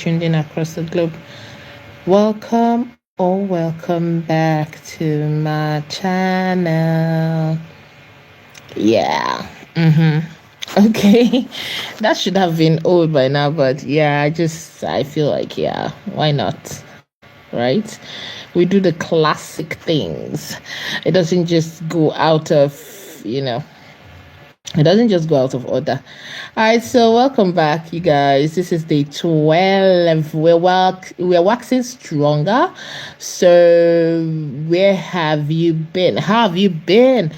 tuned in across the globe. Welcome or welcome back to my channel. Yeah. Okay. That should have been old by now, but yeah, I feel like, yeah, why not? Right? We do the classic things. It doesn't just go out of, it doesn't just go out of order. All right, so welcome back, you guys. This is day 12. We're waxing stronger. So where have you been? How have you been?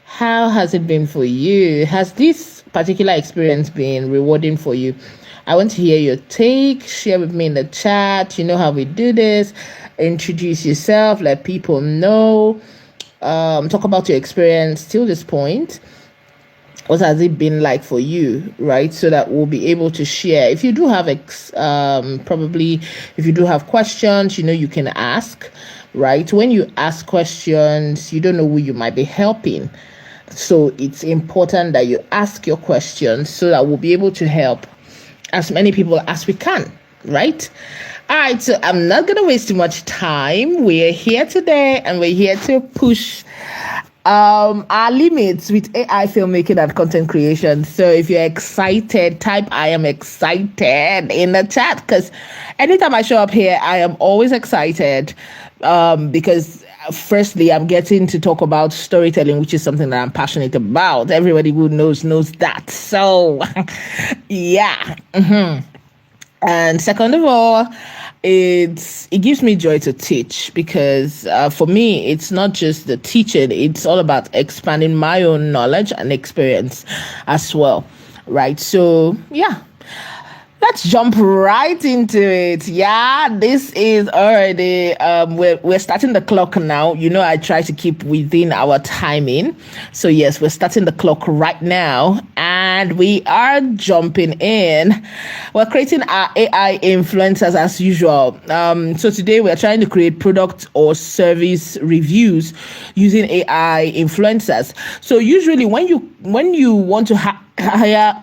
How has it been for you? Has this particular experience been rewarding for you? I want to hear your take. Share with me in the chat. You know how we do this. Introduce yourself. Let people know. Talk about your experience till this point. What has it been like for you, right? So that we'll be able to share. If you do have if you do have questions, you can ask, right? When you ask questions, you don't know who you might be helping. So it's important that you ask your questions so that we'll be able to help as many people as we can, right? All right, so I'm not going to waste too much time. We're here today and we're here to push our limits with AI filmmaking and content creation. So if you're excited, type I am excited in the chat, because anytime I show up here, I am always excited because firstly, I'm getting to talk about storytelling, which is something that I'm passionate about. Everybody who knows that. So yeah. And second of all, it gives me joy to teach, because for me, it's not just the teaching, it's all about expanding my own knowledge and experience as well, right? So yeah, let's jump right into it. Yeah, this is already we're starting the clock now. I try to keep within our timing. So yes, we're starting the clock right now and we are jumping in. We're creating our AI influencers as usual. So today we're trying to create product or service reviews using AI influencers. So usually when you want to hire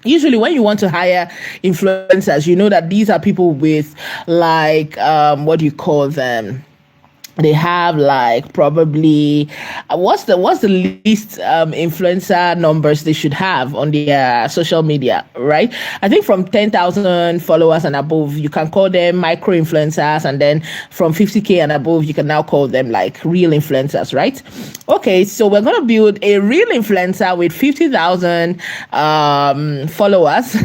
Usually when you want to hire influencers, you know that these are people with what do you call them? They have probably what's the least influencer numbers they should have on their social media, right? I think from 10,000 followers and above, you can call them micro influencers, and then from 50K and above, you can now call them real influencers, right? Okay, so we're gonna build a real influencer with 50,000 followers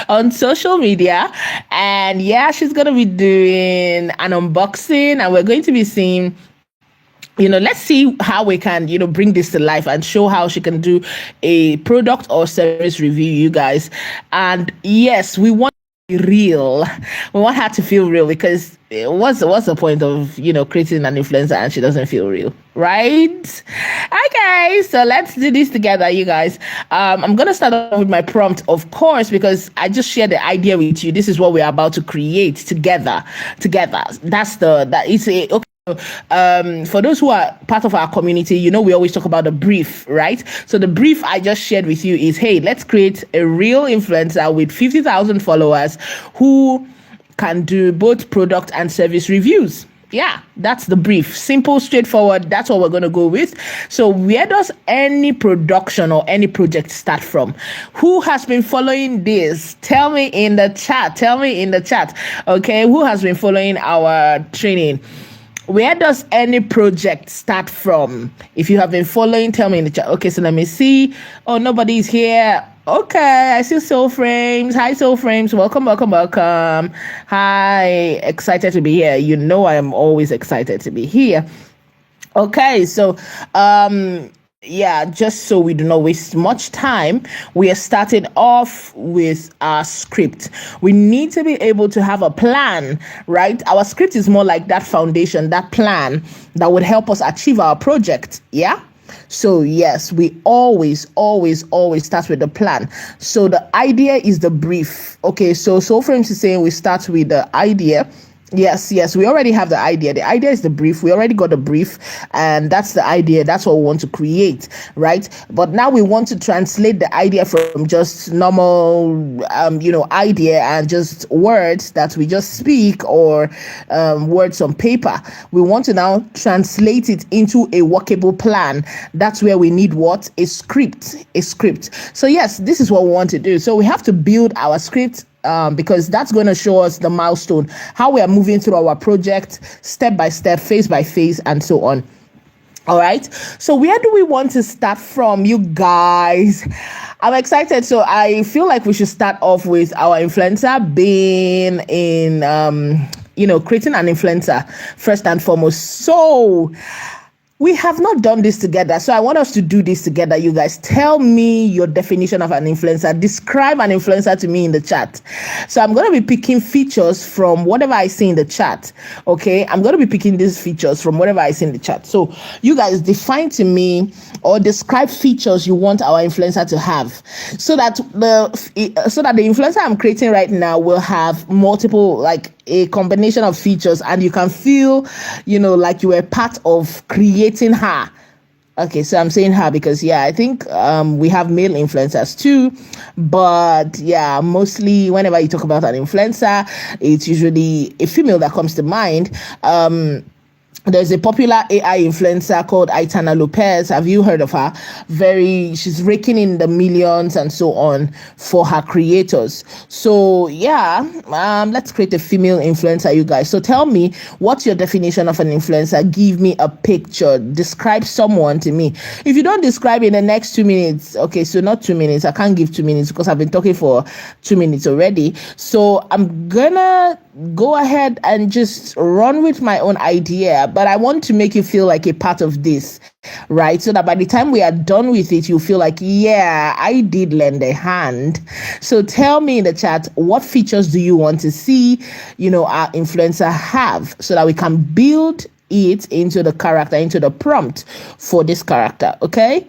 on social media, and yeah, she's gonna be doing an unboxing, and we're going to be seeing, let's see how we can, bring this to life and show how she can do a product or service review, you guys. And yes, we want real. We want her to feel real, because what's the point of creating an influencer and she doesn't feel real, right? Okay, so let's do this together, you guys. I'm gonna start off with my prompt, of course, because I just shared the idea with you. This is what we're about to create together. For those who are part of our community, we always talk about the brief, right? So the brief I just shared with you is, hey, let's create a real influencer with 50,000 followers who can do both product and service reviews. Yeah, that's the brief. Simple, straightforward. That's what we're going to go with. So where does any production or any project start from? Who has been following this? Tell me in the chat. Okay, who has been following our training? Where does any project start from? If you have been following, tell me in the chat. Okay, so let me see. Oh, nobody's here. Okay, I see Soul Frames. Hi, Soul Frames. Welcome. Hi, excited to be here. I am always excited to be here. Okay, so yeah, just so we do not waste much time, we are starting off with our script. We need to be able to have a plan, right? Our script is more like that foundation, that plan that would help us achieve our project. Yeah. So yes, we always start with the plan. So the idea is the brief. Okay, so Frames is saying we start with the idea. Yes, yes, we already have the idea. The idea is the brief. We already got the brief, and that's the idea. That's what we want to create, right? But now we want to translate the idea from just normal, idea and just words that we just speak, or words on paper. We want to now translate it into a workable plan. That's where we need what? A script. A script. So, yes, this is what we want to do. So, we have to build our script, because that's going to show us the milestone, how we are moving through our project, step by step, phase by phase, and so on. All right. So where do we want to start from, you guys? I'm excited. So I feel like we should start off with our influencer being in, creating an influencer first and foremost. So we have not done this together. So I want us to do this together, you guys. Tell me your definition of an influencer. Describe an influencer to me in the chat. So I'm going to be picking features from whatever I see in the chat. Okay. I'm going to be picking these features from whatever I see in the chat. So you guys define to me or describe features you want our influencer to have, so that the influencer I'm creating right now will have multiple, like a combination of features, and you can feel, like you were part of creating her. Okay, so I'm saying her because, yeah, I think we have male influencers too, but yeah, mostly whenever you talk about an influencer, it's usually a female that comes to mind. There's a popular AI influencer called Aitana Lopez. Have you heard of her? She's raking in the millions and so on for her creators. So yeah, let's create a female influencer, you guys. So tell me, what's your definition of an influencer? Give me a picture. Describe someone to me. If you don't describe in the next 2 minutes, okay, so not 2 minutes. I can't give 2 minutes because I've been talking for 2 minutes already. So I'm gonna go ahead and just run with my own idea, but I want to make you feel like a part of this, right? So that by the time we are done with it, you feel like, yeah, I did lend a hand. So tell me in the chat, what features do you want to see, our influencer have, so that we can build it into the character, into the prompt for this character, okay?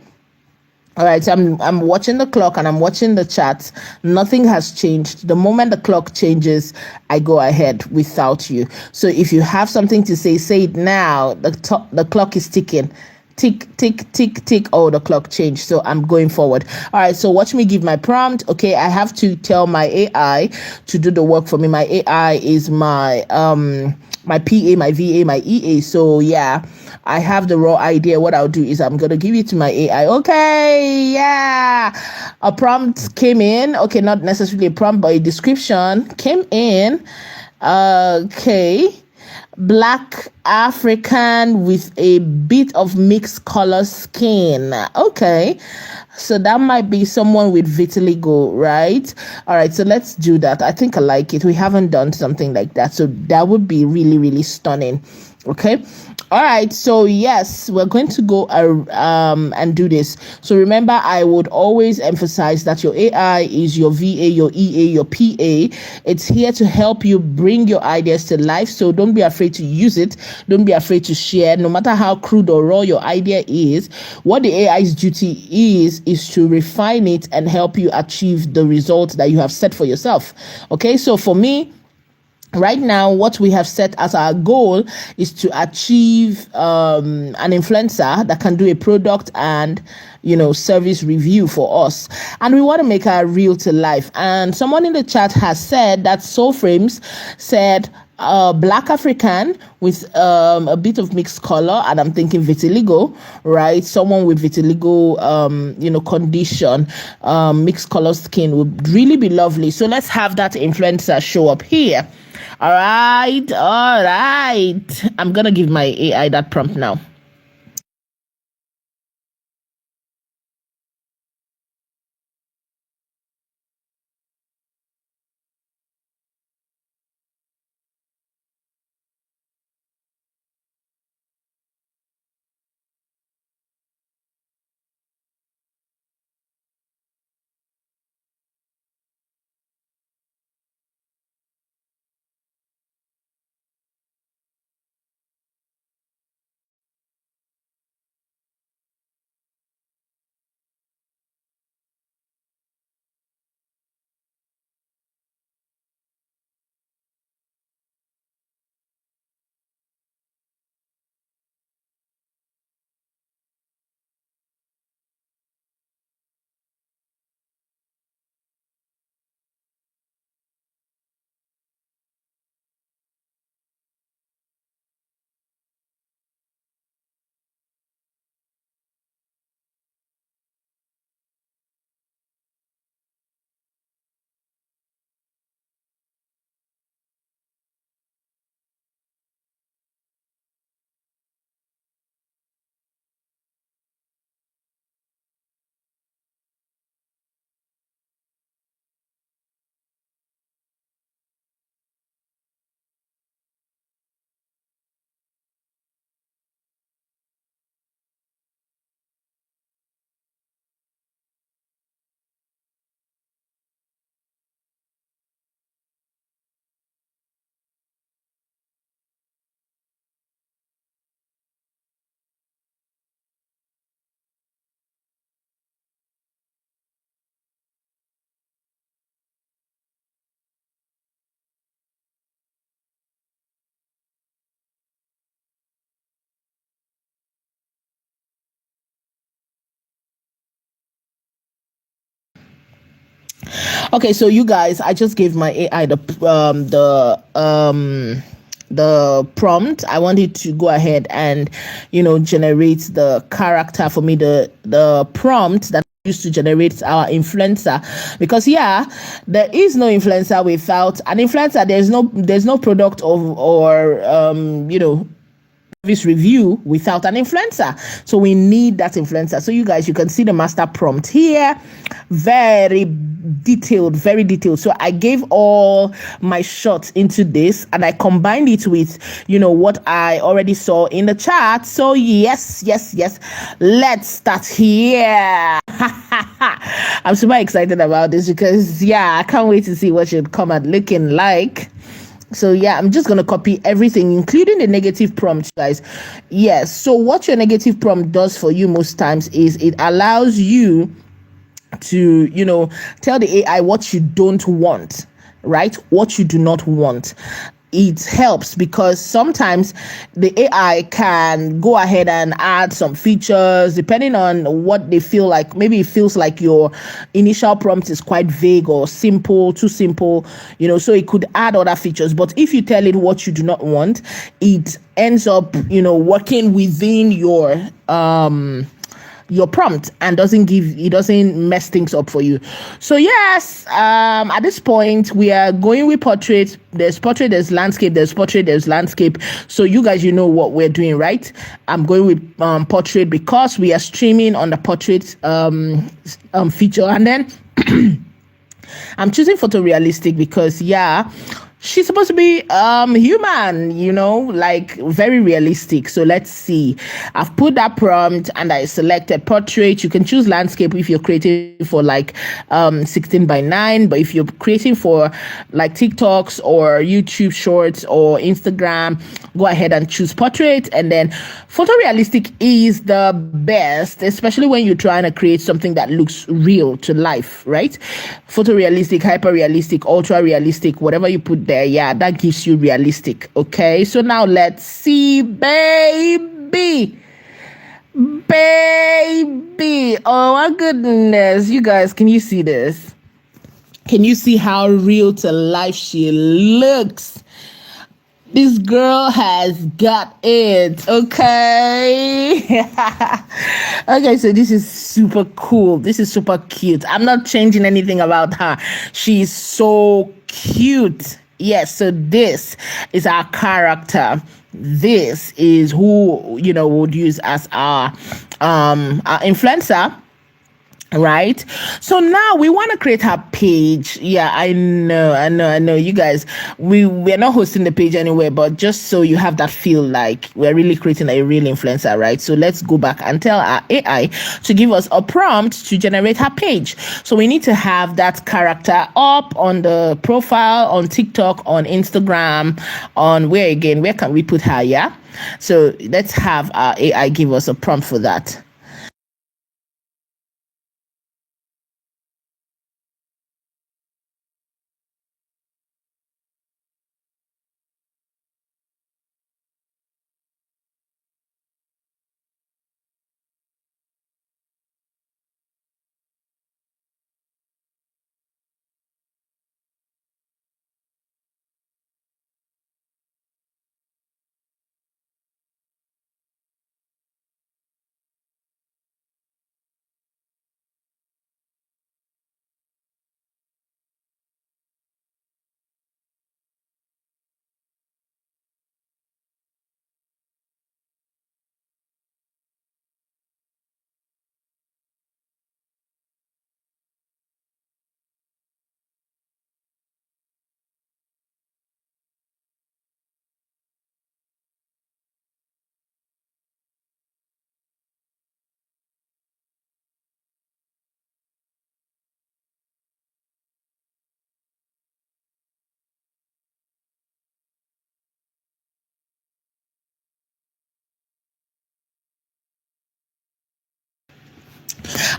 All right, so I'm watching the clock and I'm watching the chat. Nothing has changed. The moment the clock changes, I go ahead without you. So if you have something to say it now. The clock is ticking. Tick, tick, tick, tick. Oh, the clock changed. So I'm going forward. All right, so watch me give my prompt. Okay, I have to tell my AI to do the work for me. My AI is my PA, my VA, my EA. So yeah, I have the raw idea. What I'll do is I'm gonna give it to my AI. Okay, yeah. A prompt came in. Okay, not necessarily a prompt, but a description came in. Okay. Black African with a bit of mixed color skin. Okay. So that might be someone with vitiligo, right? All right, so let's do that. I think I like it. We haven't done something like that. So that would be really, really stunning. Okay. All right, so yes, we're going to go and do this. So remember, I would always emphasize that your AI is your VA, your EA, your PA. It's here to help you bring your ideas to life. So don't be afraid to use it. Don't be afraid to share. No matter how crude or raw your idea is, what the AI's duty is to refine it and help you achieve the results that you have set for yourself. Okay, so for me, right now, what we have set as our goal is to achieve an influencer that can do a product and service review for us, and we want to make her real to life. And someone in the chat has said that Soul Frames said Black African with a bit of mixed color, and I'm thinking vitiligo, right? Someone with vitiligo condition, mixed color skin would really be lovely. So let's have that influencer show up here. All right. I'm gonna give my AI that prompt now. Okay, so you guys, I just gave my AI the prompt. I want it to go ahead and generate the character for me, the prompt that I used to generate our influencer. Because yeah, there is no influencer without an influencer. There's no product or service review without an influencer. So we need that influencer. So you guys, you can see the master prompt here. Very detailed, very detailed. So I gave all my shots into this and I combined it with what I already saw in the chat. So yes, let's start here. I'm super excited about this because yeah, I can't wait to see what should come out looking like. So yeah, I'm just gonna copy everything, including the negative prompt, guys. Yes. So what your negative prompt does for you most times is it allows you to, tell the AI what you don't want, right? What you do not want. It helps because sometimes the AI can go ahead and add some features depending on what they feel like. Maybe it feels like your initial prompt is quite vague or simple, too simple, so it could add other features. But if you tell it what you do not want, it ends up, working within your prompt and doesn't mess things up for you. So yes, at this point we are going with portrait. There's landscape, there's landscape. So you guys, what we're doing, right? I'm going with portrait because we are streaming on the portrait feature. And then I'm choosing photorealistic because yeah, she's supposed to be human, like very realistic. So let's see. I've put that prompt and I selected portrait. You can choose landscape if you're creating for like 16 by 9, but if you're creating for like TikToks or YouTube shorts or Instagram, go ahead and choose portrait. And then photorealistic is the best, especially when you're trying to create something that looks real to life, right? Photorealistic, hyper realistic, ultra realistic, whatever you put there, yeah, that gives you realistic. Okay, so now let's see, baby. Oh my goodness, you guys, can you see this? Can you see how real to life she looks? This girl has got it. Okay. Okay, so this is super cool. This is super cute. I'm not changing anything about her. She's so cute. Yes, so this is our character. This is who would use as our influencer, right? So now we want to create her page. Yeah, I know, you guys, we're not hosting the page anywhere, but just so you have that feel like we're really creating a real influencer, right? So let's go back and tell our AI to give us a prompt to generate her page. So we need to have that character up on the profile, on TikTok, on Instagram, on where can we put her? Yeah, so let's have our AI give us a prompt for that.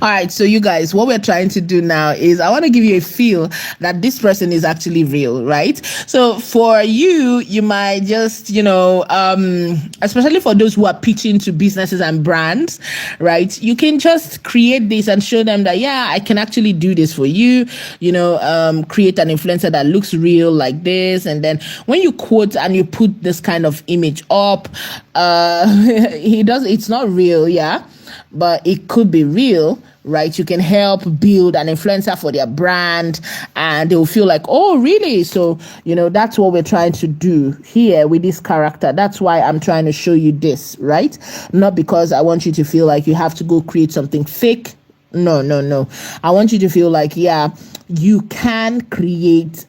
All right, so you guys, what we're trying to do now is I want to give you a feel that this person is actually real, right? So for you, you might just, especially for those who are pitching to businesses and brands, right? You can just create this and show them that, yeah, I can actually do this for you, create an influencer that looks real like this. And then when you quote and you put this kind of image up, it's not real, yeah, but it could be real, right? You can help build an influencer for their brand and they'll feel like, oh, really? So, that's what we're trying to do here with this character. That's why I'm trying to show you this, right? Not because I want you to feel like you have to go create something fake. No. I want you to feel like, yeah, you can create,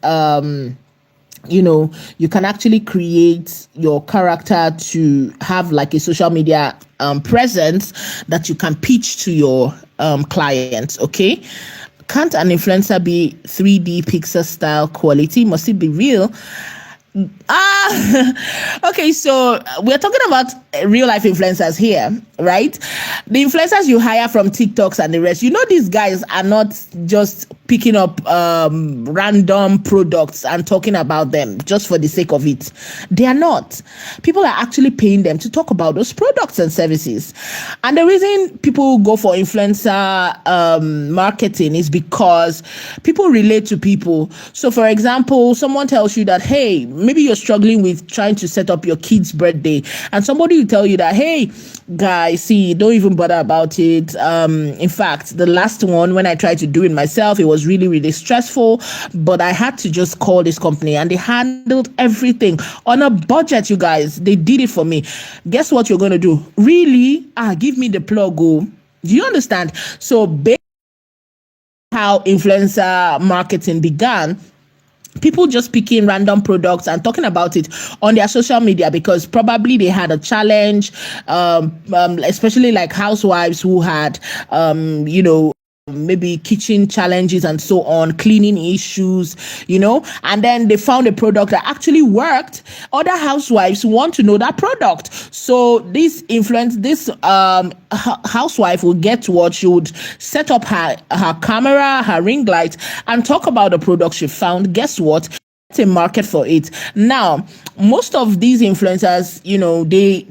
you can actually create your character to have like a social media presence that you can pitch to your clients. Okay, can't an influencer be 3D pixel style quality? Must it be real? Okay, so we're talking about real life influencers here, right? The influencers you hire from TikToks and the rest, these guys are not just picking up random products and talking about them just for the sake of it. They are not. People are actually paying them to talk about those products and services. And the reason people go for influencer marketing is because people relate to people. So for example, someone tells you that, hey, maybe you're struggling with trying to set up your kid's birthday, and somebody will tell you that, hey, guys, see, don't even bother about it. In fact, the last one, when I tried to do it myself, it was really, really stressful, but I had to just call this company and they handled everything on a budget. You guys, they did it for me. Guess what you're going to do? Really? Give me the plug. Do you understand? So basically how influencer marketing began, people just picking random products and talking about it on their social media because probably they had a challenge, especially like housewives who had, maybe kitchen challenges and so on, cleaning issues, and then they found a product that actually worked. Other housewives want to know that product. So this housewife will get what she would set up her camera, her ring light, and talk about the product she found. Guess what? A market for it. Now, most of these influencers, they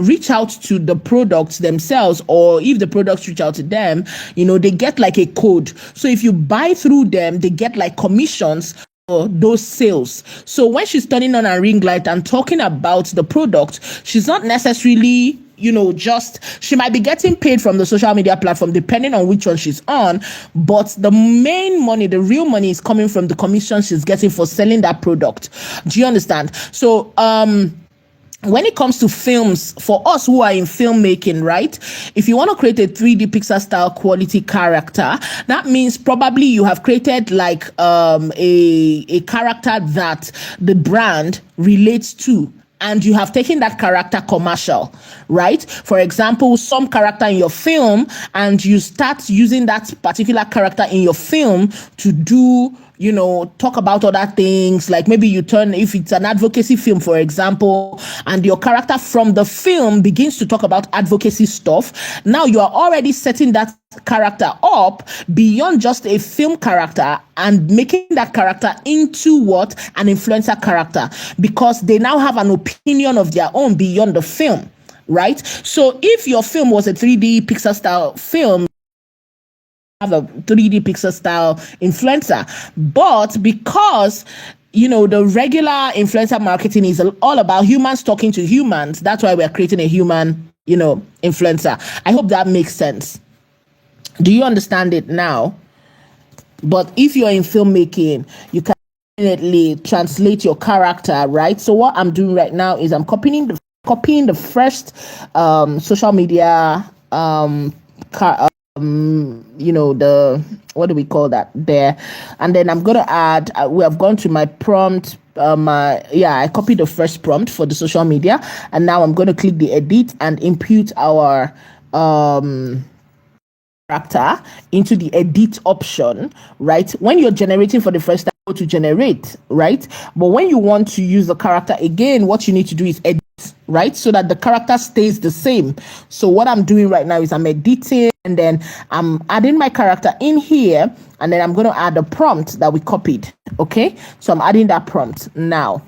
reach out to the products themselves, or if the products reach out to them, they get like a code. So if you buy through them, they get like commissions for those sales. So when she's turning on her ring light and talking about the product, she's not necessarily she might be getting paid from the social media platform depending on which one she's on, but the main money, the real money, is coming from the commission she's getting for selling that product. Do you understand? So when it comes to films, for us who are in filmmaking, right? If you want to create a 3D pixel style quality character, that means probably you have created like a character that the brand relates to, and you have taken that character commercial, right? For example, some character in your film, and you start using that particular character in your film to do, talk about other things. Like maybe if it's an advocacy film, for example, and your character from the film begins to talk about advocacy stuff. Now you are already setting that character up beyond just a film character and making that character into what? An influencer character, because they now have an opinion of their own beyond the film, right? So if your film was a 3D pixel style film, have a 3D pixel style influencer, but because the regular influencer marketing is all about humans talking to humans, that's why we're creating a human influencer. I hope that makes sense. Do you understand it now? But if you're in filmmaking, you can definitely translate your character, right? So what I'm doing right now is I'm copying the first social media the, what do we call that there, and then I'm gonna add, we have gone to my prompt, I copied the first prompt for the social media, and now I'm going to click the edit and impute our character into the edit option, right? When you're generating for the first time, go to generate, right? But when you want to use the character again, what you need to do is edit, right? So that the character stays the same. So what I'm doing right now is I'm editing, and then I'm adding my character in here, and then I'm going to add a prompt that we copied. Okay, so I'm adding that prompt now.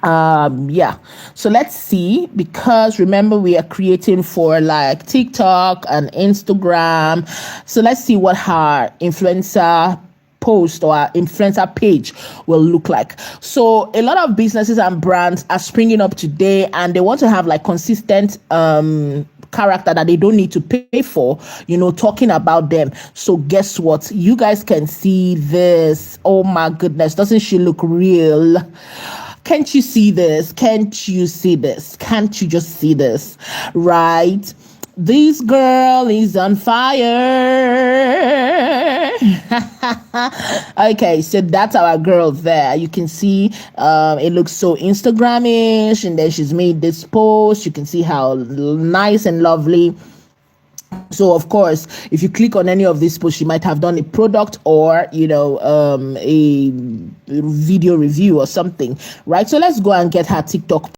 Yeah, so let's see, because remember we are creating for like TikTok and Instagram. So let's see what her influencer post or our influencer page will look like. So a lot of businesses and brands are springing up today, and they want to have like consistent character that they don't need to pay for, talking about them. So guess what? You guys can see this. Oh my goodness, doesn't she look real? Can't you see this? Can't you see this? Can't you just see this? Right? This girl is on fire. Okay, so that's our girl there. You can see it looks so Instagram-ish, and then she's made this post. You can see how nice and lovely. So of course, if you click on any of these posts, you might have done a product or a video review or something, right? So let's go and get her TikTok.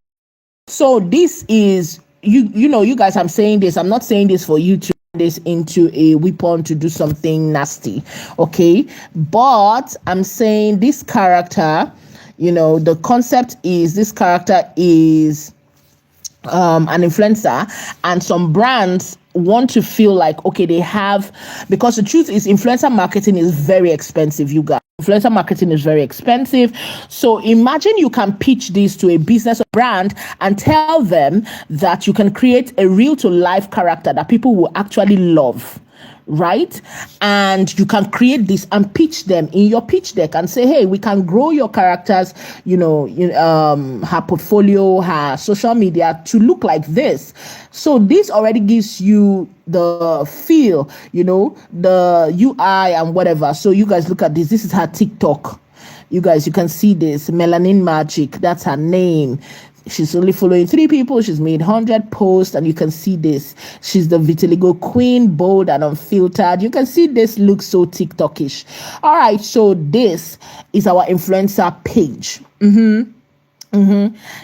So this is you guys, I'm saying this, I'm not saying this for you to turn this into a weapon to do something nasty, okay? But I'm saying this character, the concept is this character is an influencer, and some brands want to feel like, okay, they have, because the truth is influencer marketing is very expensive, you guys. Influencer marketing is very expensive. So imagine you can pitch this to a business or brand and tell them that you can create a real to life character that people will actually love, right? And you can create this and pitch them in your pitch deck and say, hey, we can grow your characters, her portfolio, her social media to look like this. So this already gives you the feel, the UI and whatever. So you guys look at this. This is her TikTok. You guys, you can see this Melanin Magic. That's her name. She's only following 3 people. She's made 100 posts, and you can see this. She's the vitiligo queen, bold and unfiltered. You can see this looks so TikTokish. All right, so this is our influencer page.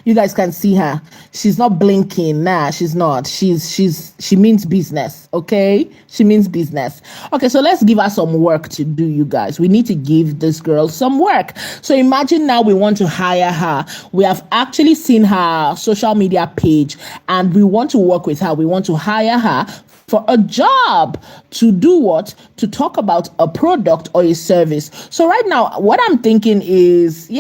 You guys can see her. She's not blinking. Nah, she's not. She means business. Okay, she means business. Okay, so let's give her some work to do, you guys. We need to give this girl some work. So imagine now we want to hire her. We have actually seen her social media page, and we want to work with her. We want to hire her for a job to do what? To talk about a product or a service. So right now, what I'm thinking is,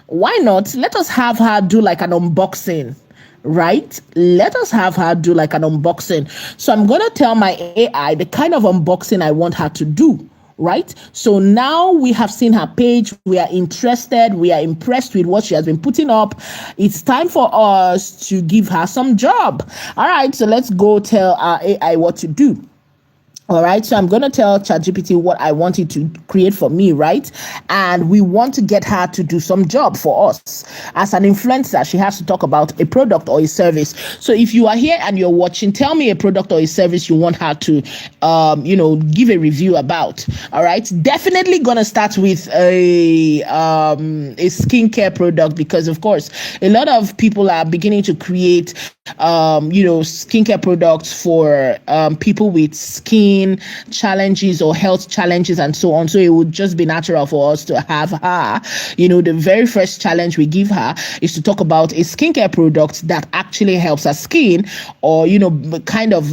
why not? Let us have her do like an unboxing, right? Let us have her do like an unboxing. So I'm going to tell my AI the kind of unboxing I want her to do, right? So now we have seen her page. We are interested. We are impressed with what she has been putting up. It's time for us to give her some job. All right, so let's go tell our AI what to do. All right, so I'm going to tell ChatGPT what I want it to create for me, right? And we want to get her to do some job for us. As an influencer, she has to talk about a product or a service. So if you are here and you're watching, tell me a product or a service you want her to, give a review about. All right, definitely going to start with a skincare product, because of course, a lot of people are beginning to create skincare products for people with skin challenges or health challenges and so on. So it would just be natural for us to have her. The very first challenge we give her is to talk about a skincare product that actually helps her skin, or kind of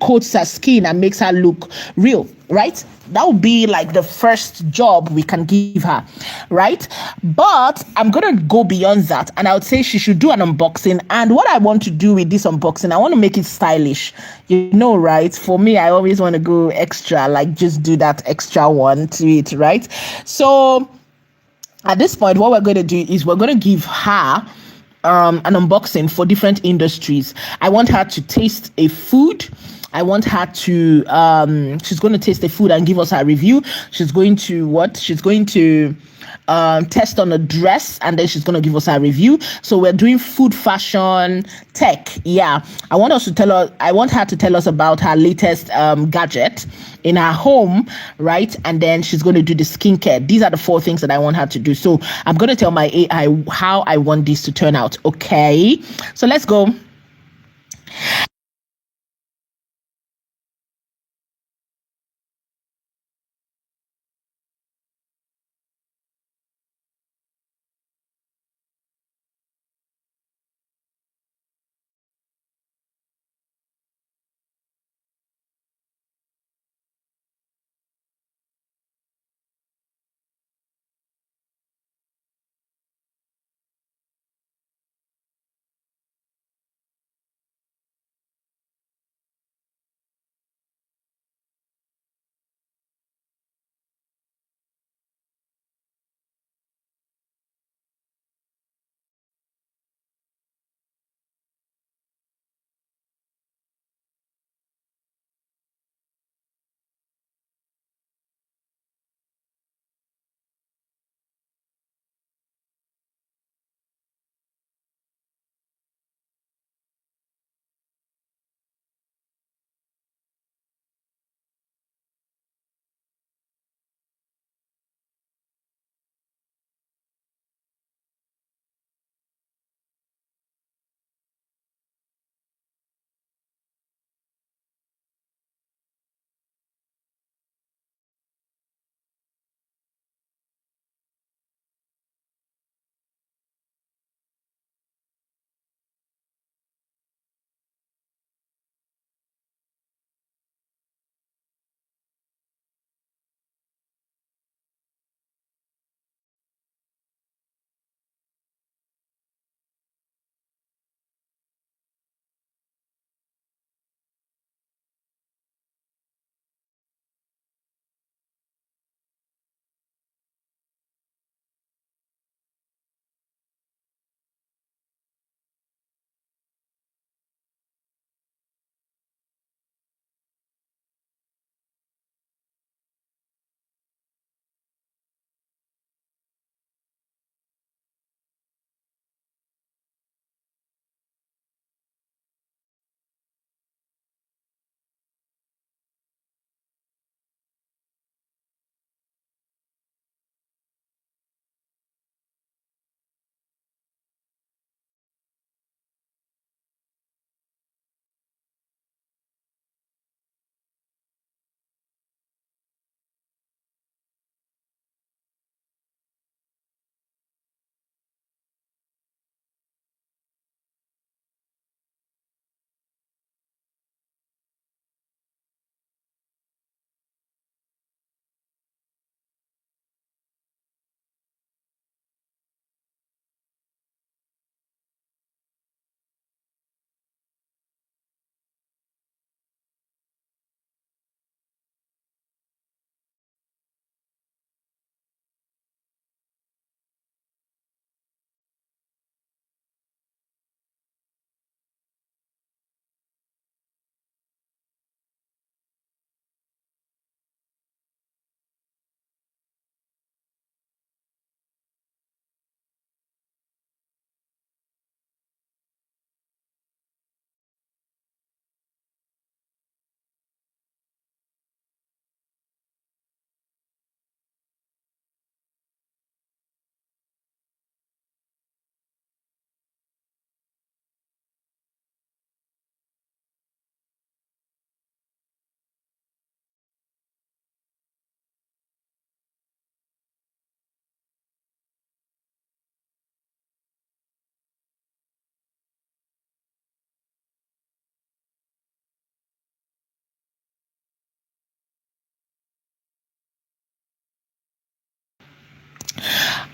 coats her skin and makes her look real, right? That would be like the first job we can give her, right? But I'm going to go beyond that, and I would say she should do an unboxing. And what I want to do with this unboxing, I want to make it stylish, right? For me, I always want to go extra, like just do that extra one to it, right? So at this point, what we're going to do is we're going to give her an unboxing for different industries. I want her to taste a food. I want her to she's going to taste the food and give us her review. She's going to what? She's going to test on a dress, and then she's going to give us her review. So we're doing food, fashion, tech. Yeah. I want her to tell us about her latest gadget in her home, right? And then she's going to do the skincare. These are the 4 things that I want her to do. So I'm going to tell my AI how I want this to turn out. Okay. So let's go.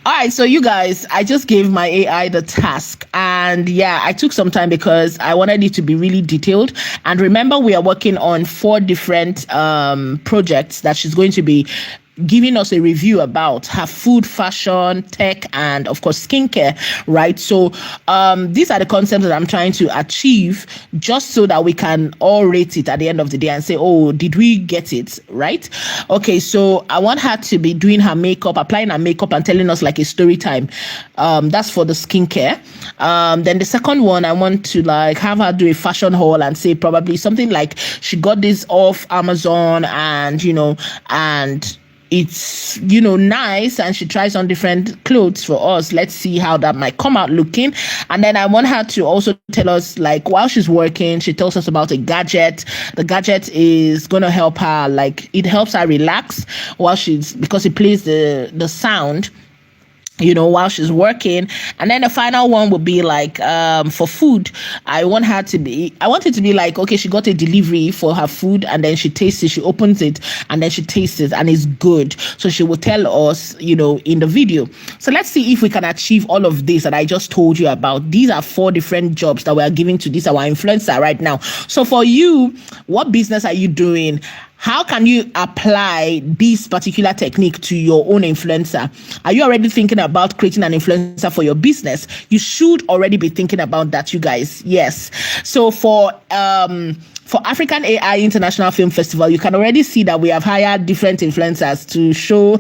All right, so you guys, I just gave my AI the task, and yeah, I took some time because I wanted it to be really detailed. And remember, we are working on 4 different projects that she's going to be giving us a review about her food, fashion, tech, and of course skincare, right? So these are the concepts that I'm trying to achieve, just so that we can all rate it at the end of the day and say, oh, did we get it right? Okay, so I want her to be doing her makeup, applying her makeup, and telling us like a story time. That's for the skincare. Then the second one, I want to like have her do a fashion haul and say probably something like she got this off Amazon, and and it's nice, and she tries on different clothes for us. Let's see how that might come out looking. And then I want her to also tell us, like, while she's working, she tells us about a gadget. The gadget is going to help her, like, it helps her relax while because it plays the sound while she's working. And then the final one would be like for food. I want it to be like, okay, she got a delivery for her food, and then she tastes it, she opens it, and then she tastes it, and it's good. So she will tell us, in the video. So let's see if we can achieve all of this that I just told you about. These are 4 different jobs that we are giving to our influencer right now. So for you, what business are you doing? How can you apply this particular technique to your own influencer? Are you already thinking about creating an influencer for your business? You should already be thinking about that, you guys. Yes. So for African AI International Film Festival, you can already see that we have hired different influencers to show,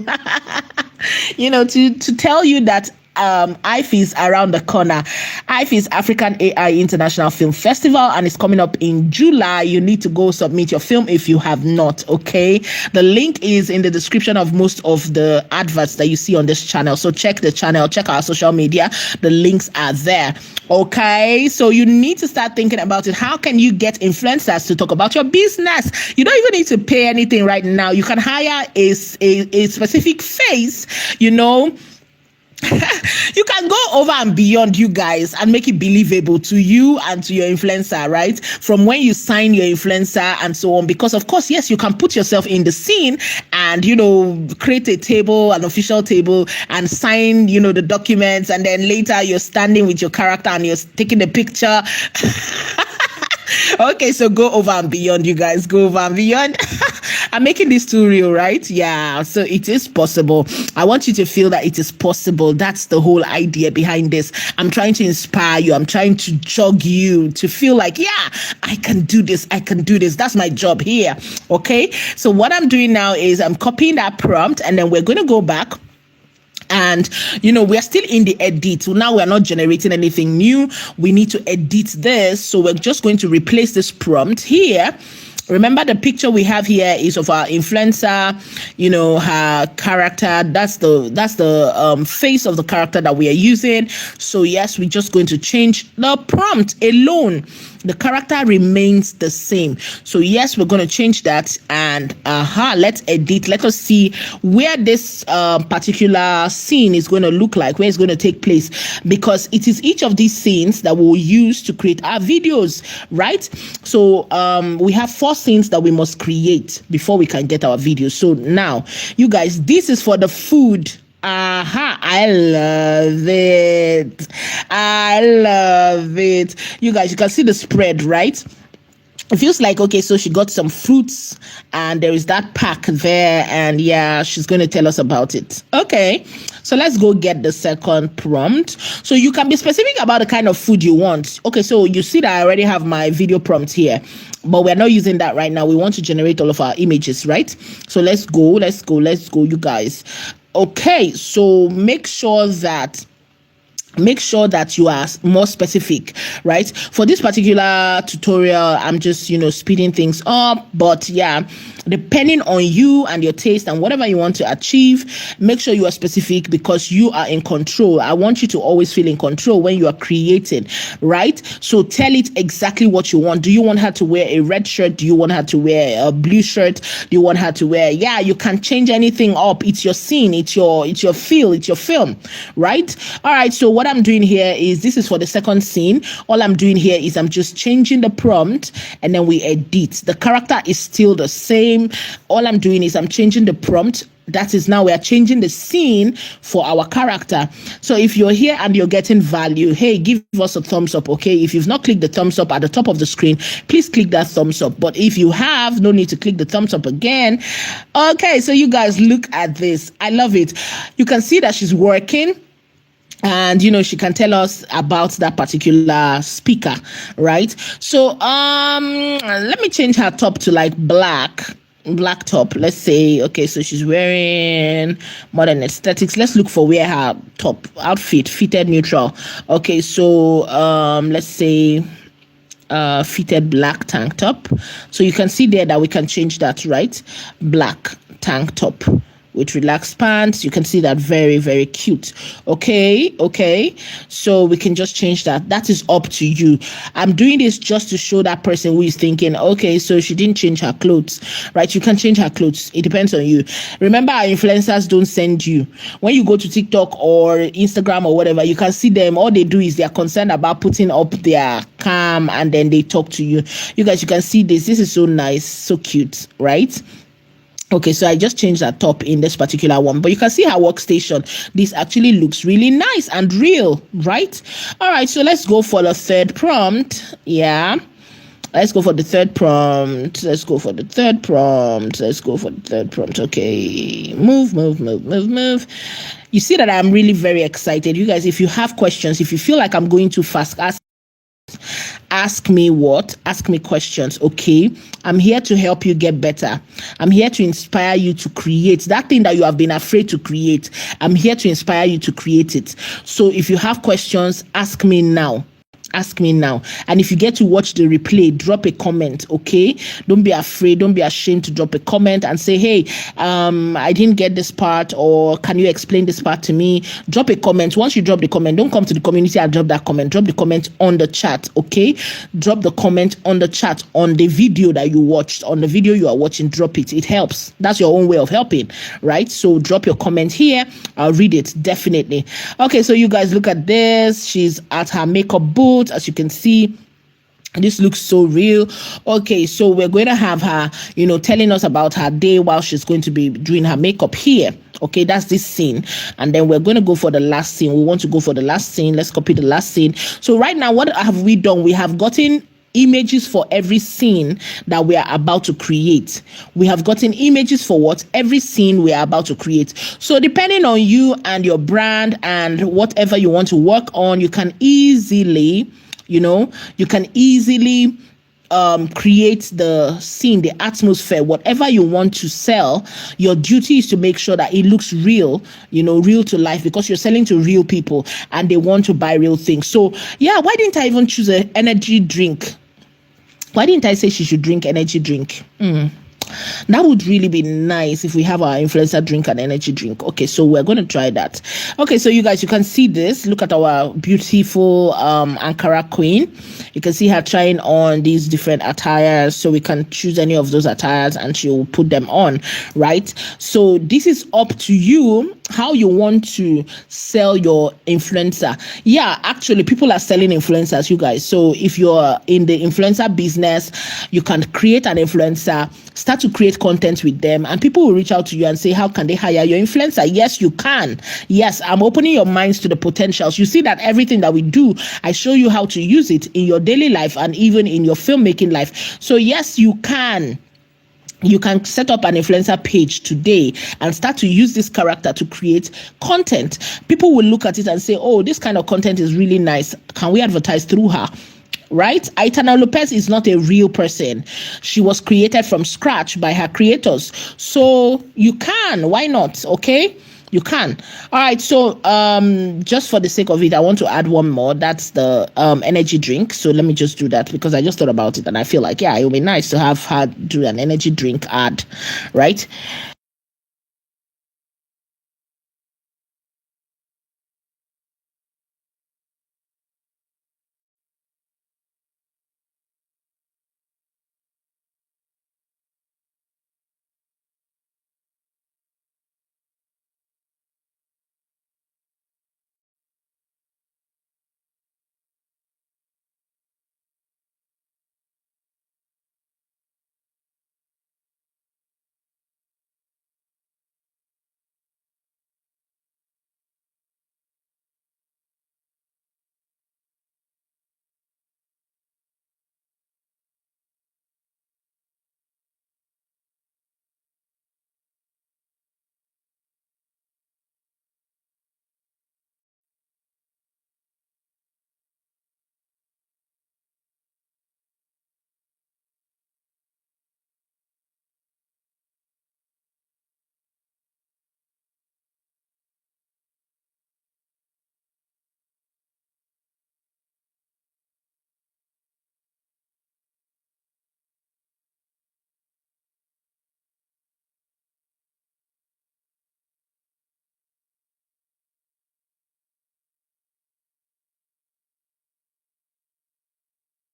to tell you that IFE is around the corner. IFE is African AI International Film Festival, and it's coming up in July. You need to go submit your film if you have not, okay? The link is in the description of most of the adverts that you see on this channel. So check the channel, check our social media. The links are there, okay? So you need to start thinking about it. How can you get influencers to talk about your business? You don't even need to pay anything right now. You can hire a specific face, you can go over and beyond, you guys, and make it believable to you and to your influencer, right? From when you sign your influencer and so on, because of course, yes, you can put yourself in the scene and, create a table, an official table, and sign, the documents. And then later you're standing with your character and you're taking a picture. Okay, so go over and beyond, you guys. Go over and beyond. I'm making this too real, right? Yeah, so it is possible. I want you to feel that it is possible. That's the whole idea behind this. I'm trying to inspire you. I'm trying to jog you to feel like, yeah, I can do this. I can do this. That's my job here. Okay, so what I'm doing now is I'm copying that prompt, and then we're going to go back. And, we're still in the edit. So now we're not generating anything new. We need to edit this. So we're just going to replace this prompt here. Remember, the picture we have here is of our influencer, her character. That's the face of the character that we are using. So yes, we're just going to change the prompt alone. The character remains the same. So yes, we're going to change that, and let's edit. Let us see where this particular scene is going to look like, where it's going to take place, because it is each of these scenes that we'll use to create our videos, right? So we have 4 scenes that we must create before we can get our videos. So now, you guys, this is for the food. I love it. I love it. You guys, you can see the spread, right? It feels like, okay, so she got some fruits and there is that pack there, and yeah, she's going to tell us about it. Okay, so let's go get the second prompt. So you can be specific about the kind of food you want. Okay, so you see that I already have my video prompt here, but we're not using that right now. We want to generate all of our images, right? So let's go, you guys. Okay, so make sure that you are more specific, right? For this particular tutorial, I'm just, speeding things up. But yeah, depending on you and your taste and whatever you want to achieve, make sure you are specific, because you are in control. I want you to always feel in control when you are creating, right? So tell it exactly what you want. Do you want her to wear a red shirt? Do you want her to wear a blue shirt? Do you want her to wear, you can change anything up. It's your scene, it's your feel, it's your film, right? All right, so what I'm doing here is, this is for the second scene. All I'm doing here is I'm just changing the prompt, and then we edit. The character is still the same. All I'm doing is I'm changing the prompt. That is, now we are changing the scene for our character. So if you're here and you're getting value, hey, give us a thumbs up, okay? If you've not clicked the thumbs up at the top of the screen, please click that thumbs up. But if you have, no need to click the thumbs up again. Okay, so you guys, look at this. I love it. You can see that she's working, and she can tell us about that particular speaker, right? So let me change her top to like black top. Let's say, okay, so she's wearing modern aesthetics. Let's look for where her top outfit fitted neutral. Okay, so let's say fitted black tank top. So you can see there that we can change that, right? Black tank top with relaxed pants. You can see that, very, very cute. Okay, so we can just change that. That is up to you. I'm doing this just to show that person who is thinking, okay, so she didn't change her clothes, right? You can change her clothes. It depends on you. Remember, our influencers don't send you. When you go to TikTok or Instagram or whatever, you can see them. All they do is they're concerned about putting up their cam, and then they talk to you. You guys, you can see this is so nice, so cute, right? Okay, so I just changed that top in this particular one, but you can see her workstation. This actually looks really nice and real, right? All right, so let's go for the third prompt. Yeah, let's go for the third prompt. Okay, move. You see that I'm really very excited. You guys, if you have questions, if you feel like I'm going too fast, ask me questions, okay? I'm here to help you get better. I'm here to inspire you to create that thing that you have been afraid to create. I'm here to inspire you to create it. So if you have questions, ask me now. And if you get to watch the replay, drop a comment, okay? Don't be afraid, don't be ashamed to drop a comment and say, hey, I didn't get this part, or can you explain this part to me? Drop a comment. Once you drop the comment, don't come to the community and drop that comment. Drop the comment on the chat, okay? Drop the comment on the chat on the video that you watched. On the video you are watching, drop it. It helps. That's your own way of helping, right? So drop your comment here. I'll read it, definitely. Okay, so you guys, look at this. She's at her makeup booth. As you can see, this looks so real. Okay, so we're going to have her, telling us about her day while she's going to be doing her makeup here. Okay, that's this scene. And then we're going to go for the last scene. We want to go for the last scene. Let's copy the last scene. So right now, what have we done? We have gotten images for every scene that we are about to create. We have gotten images for what? Every scene we are about to create. So depending on you and your brand and whatever you want to work on, you can easily, create the scene, the atmosphere, whatever you want to sell. Your duty is to make sure that it looks real, real to life, because you're selling to real people and they want to buy real things. So yeah, why didn't I even choose an energy drink? Why didn't I say she should drink energy drink? That would really be nice if we have our influencer drink an energy drink. Okay, so we're going to try that. Okay, so you guys, you can see this. Look at our beautiful Ankara queen. You can see her trying on these different attires. So we can choose any of those attires and she'll put them on, right? So this is up to you how you want to sell your influencer. Yeah, actually, people are selling influencers, you guys. So if you're in the influencer business, you can create an influencer, start to create content with them, and people will reach out to you and say, how can they hire your influencer? Yes, you can. Yes, I'm opening your minds to the potentials. You see that everything that we do, I show you how to use it in your daily life and even in your filmmaking life. So yes, you can. You can set up an influencer page today and start to use this character to create content. People will look at it and say, oh, this kind of content is really nice. Can we advertise through her? Right? Aitana Lopez is not a real person. She was created from scratch by her creators. So you can. Why not? Okay? You can. All right, so just for the sake of it, I want to add one more. That's the energy drink. So let me just do that because I just thought about it and I feel like, yeah, it would be nice to have her do an energy drink ad, right?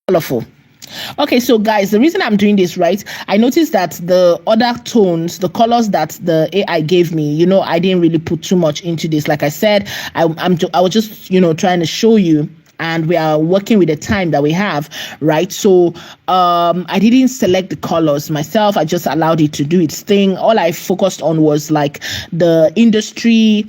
colorful. Okay, so guys, the reason I'm doing this, right, I noticed that the other tones, the colors that the AI gave me, I didn't really put too much into this. Like I said, I was just, trying to show you, and we are working with the time that we have, right? So I didn't select the colors myself. I just allowed it to do its thing. All I focused on was like the industry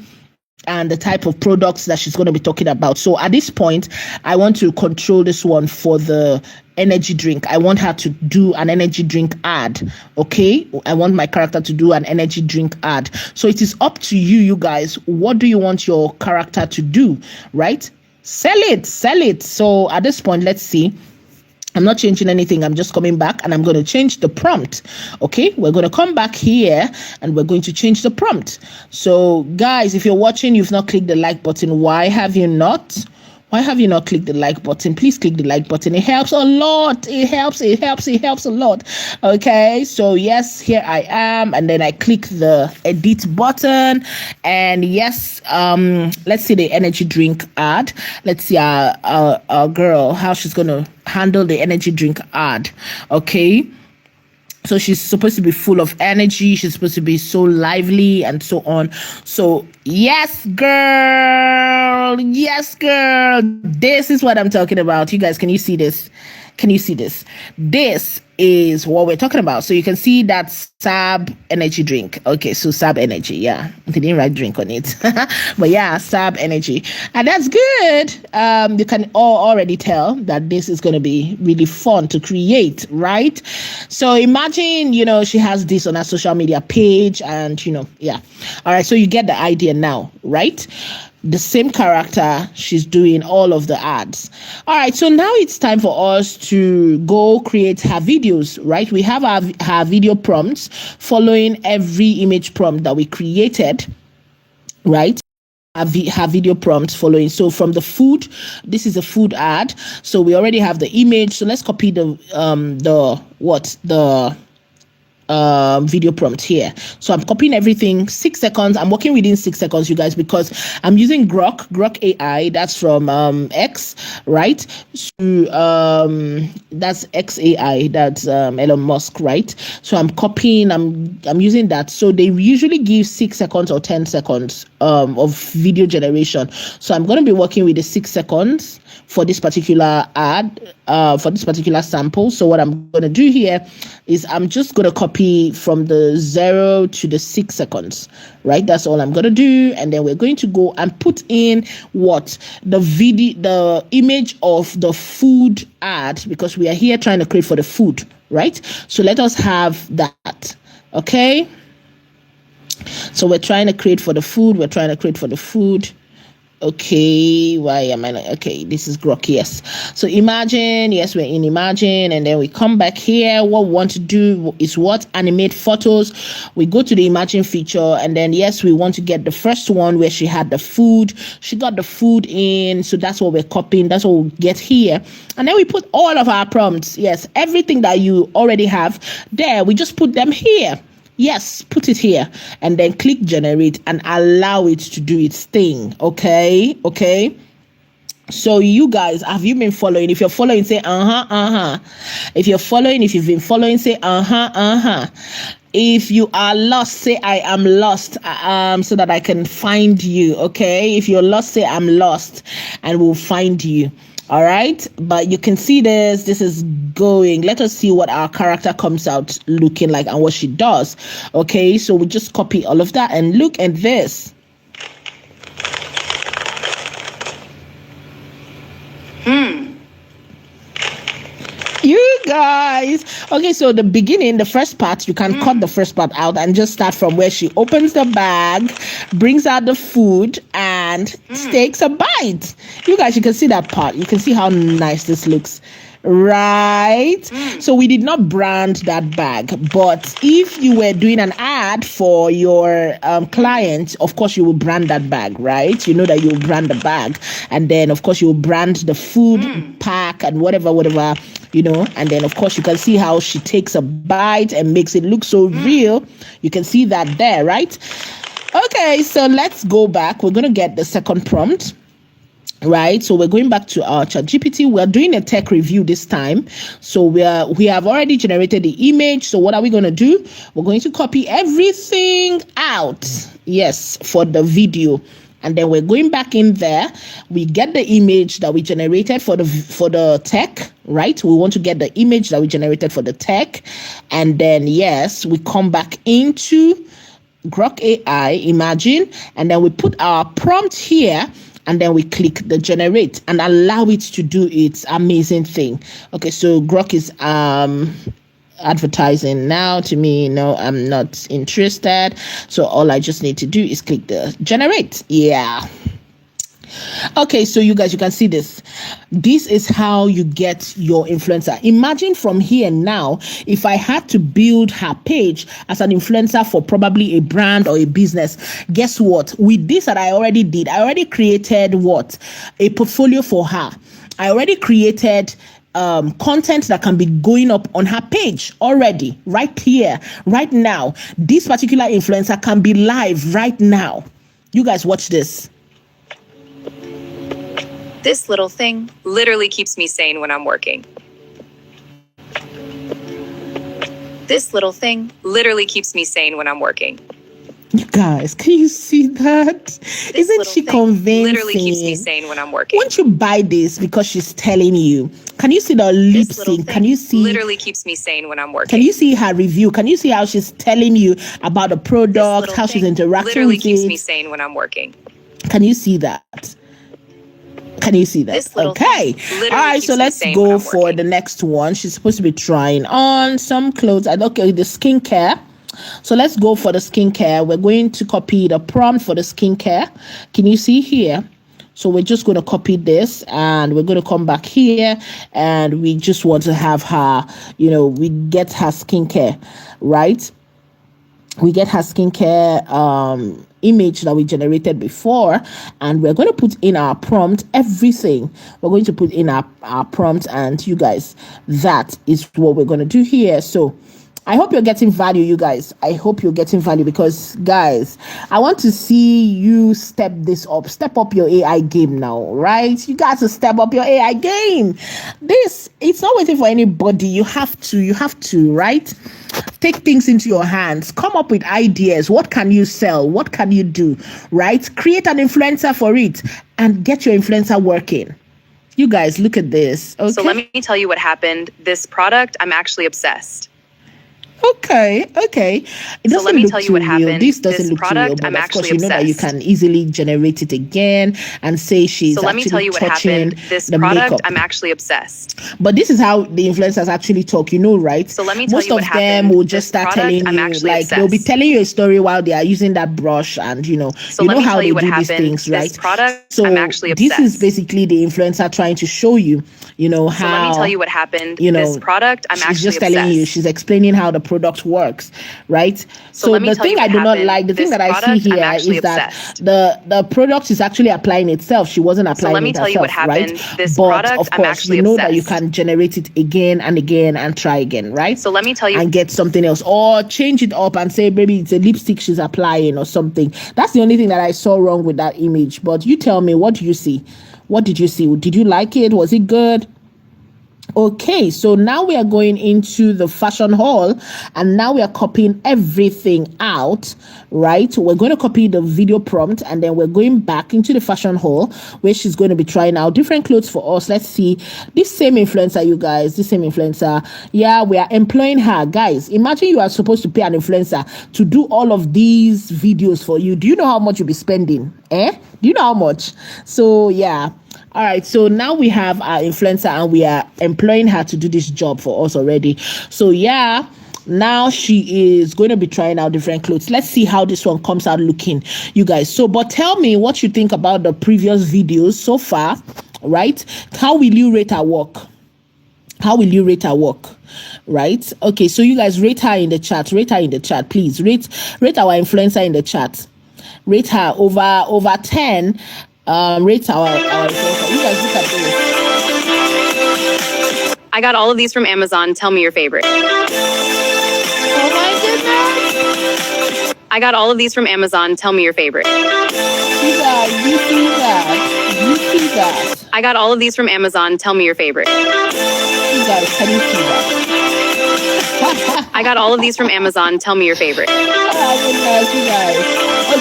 and the type of products that she's going to be talking about. So at this point, I want to control this one for the energy drink. I want her to do an energy drink ad. Okay, I want my character to do an energy drink ad. So it is up to you, you guys. What do you want your character to do, right? Sell it. So at this point, let's see. I'm not changing anything. I'm just coming back and I'm going to change the prompt. Okay, we're going to come back here and we're going to change the prompt. So guys, if you're watching, you've not clicked the like button. Why have you not? Why have you not clicked the like button? Please click the like button. It helps a lot. It helps a lot. Okay, so yes, here I am, and then I click the edit button, and yes, let's see the energy drink ad. Let's see our girl, how she's gonna handle the energy drink ad. Okay. So she's supposed to be full of energy. She's supposed to be so lively and so on. So yes, girl. This is what I'm talking about. You guys, can you see this? This is what we're talking about. So you can see that Sab energy drink. Okay, so Sab energy. Yeah, they didn't write drink on it. But yeah, Sab energy. And that's good. You can already tell that this is going to be really fun to create, right? So imagine, she has this on her social media page and, yeah. All right, so you get the idea now, right? The same character, she's doing all of the ads. All right, so now it's time for us to go create her videos, right? We have her video prompts following every image prompt that we created, right? Her video prompts following. So from the food, this is a food ad. So we already have the image. So let's copy the video prompt here. So I'm copying everything, 6 seconds. I'm working within 6 seconds, you guys, because I'm using Grok AI. That's from X, right? So that's XAI, that's Elon Musk, right? So I'm copying, I'm using that. So they usually give 6 seconds or 10 seconds of video generation. So I'm going to be working with the 6 seconds for this particular ad, for this particular sample. So what I'm going to do here is I'm just going to copy from the 0 to the 6 seconds, right? That's all I'm going to do. And then we're going to go and put in the image of the food ad, because we are here trying to create for the food, right? So let us have that. Okay. So we're trying to create for the food. Okay, why am I not? Okay, this is Grok, yes. So imagine, yes, we're in imagine, and then we come back here. What we want to do is animate photos. We go to the imagine feature, and then yes, we want to get the first one where she had the food. She got the food in, so that's what we're copying. That's what we'll get here. And then we put all of our prompts. Yes, everything that you already have there, we just put them here. Yes, put it here and then click generate and allow it to do its thing. Okay. So you guys, have you been following? If you're following, say If you've been following, say If you are lost, say I am lost, so that I can find you. Okay. If you're lost, say I'm lost, and we'll find you. All right, but you can see this is going. Let us see what our character comes out looking like and what she does. Okay, so we just copy all of that and look at this. You guys, okay, so the first part, you can cut the first part out and just start from where she opens the bag, brings out the food, and takes a bite. You guys, you can see that part. You can see how nice this looks, right? So we did not brand that bag, but if you were doing an ad for your client, of course you will brand that bag, right? You know that you will brand the bag, and then of course you will brand the food pack and whatever, and then of course you can see how she takes a bite and makes it look so real. You can see that there, right? Okay, so let's go back. We're going to get the second prompt. Right, so we're going back to our chat GPT. We're doing a tech review this time. So we have already generated the image. So what are we going to do? We're going to copy everything out, yes, for the video, and then we're going back in there. We get the image that we generated for the tech, right? We want to get the image that we generated for the tech, and then yes, we come back into Grok AI, imagine, and then we put our prompt here, and then we click the generate and allow it to do its amazing thing. Okay, so Grok is advertising now to me. No, I'm not interested. So all I just need to do is click the generate. Yeah. Okay, so you guys, you can see this. This is how you get your influencer. Imagine from here now, if I had to build her page as an influencer for probably a brand or a business, guess what? With this that I already did, I already created what? A portfolio for her. I already created content that can be going up on her page already, right here, right now. This particular influencer can be live right now. You guys watch this. This little thing literally keeps me sane when I'm working. This little thing literally keeps me sane when I'm working. You guys, can you see that? Isn't she convincing? Literally keeps me sane when I'm working. Won't you buy this because she's telling you? Can you see the lip sync? Can you see? Literally keeps me sane when I'm working. Can you see her review? Can you see how she's telling you about the product, how she's interacting with it? Literally keeps me sane when I'm working. Can you see that? Can you see that? Okay. All right, so let's go for the next one. She's supposed to be trying on some clothes. Okay, the skincare. So let's go for the skincare. We're going to copy the prompt for the skincare. Can you see here? So we're just going to copy this, and we're going to come back here, and we just want to have her, we get her skincare, right? We get her skincare image that we generated before, and we're going to put in our prompt, everything. We're going to put in our prompt, and you guys, that is what we're going to do here. So I hope you're getting value, you guys. I hope you're getting value, because, guys, I want to see you step up your AI game now, right? You got to step up your AI game. It's not waiting for anybody. You have to, right? Take things into your hands. Come up with ideas. What can you sell? What can you do, right? Create an influencer for it and get your influencer working. You guys, look at this. Okay? So let me tell you what happened. This product, I'm actually obsessed. Okay. It doesn't so let me look tell you too what real. happened. This doesn't look product, too real, but I'm of course, actually you know that you can easily generate it again and say she's so let me tell you what happened. This product, makeup. I'm actually obsessed. But this is how the influencers actually talk, right? So let me tell Most you what of happened. them will just this start product, telling I'm you, actually like, obsessed. they'll be telling you a story while they are using that brush, and So you let know me how tell they you what do happened. these things, right? This product, So I'm actually obsessed. this is basically the influencer trying to show you, how. So let me tell you what happened. This product, I'm she's actually just telling you, she's explaining how the product works, right? So let me the tell thing you I what do not happened. like, the thing This that I see product, I'm here actually is that obsessed. the product is actually applying itself. She wasn't applying let me it tell herself, you what happened. right? This But product, of I'm course, actually you know that you obsessed. can generate it again and again and try again, right? So let me tell you, and get something else, or change it up and say maybe it's a lipstick she's applying or something. That's the only thing that I saw wrong with that image. But you tell me, what do you see? What did you see? Did you like it? Was it good? Okay, so now we are going into the fashion hall, and now we are copying everything out, right? We're going to copy the video prompt, and then we're going back into the fashion hall where she's going to be trying out different clothes for us. Let's see. This same influencer, you guys, this same influencer. Yeah, we are employing her. Guys, imagine you are supposed to pay an influencer to do all of these videos for you. Do you know how much you'll be spending? Do you know how much? So, yeah. All right, so now we have our influencer, and we are employing her to do this job for us already. So yeah, now she is going to be trying out different clothes. Let's see how this one comes out looking, you guys. So, but tell me what you think about the previous videos so far, right? How will you rate her work? How will you rate her work? Right? Okay, so you guys rate her in the chat. Rate her in the chat, please. Rate our influencer in the chat. Rate her over 10. Rate our influencer. You guys look at this. I got all of these from Amazon. Tell me your favorite. Oh my goodness. I got all of these from Amazon. Tell me your favorite. You see that? that? I got all of these from Amazon. Tell me your favorite. You guys, can you see that? I got all of these from Amazon. Tell me your favorite. Oh my goodness, you guys.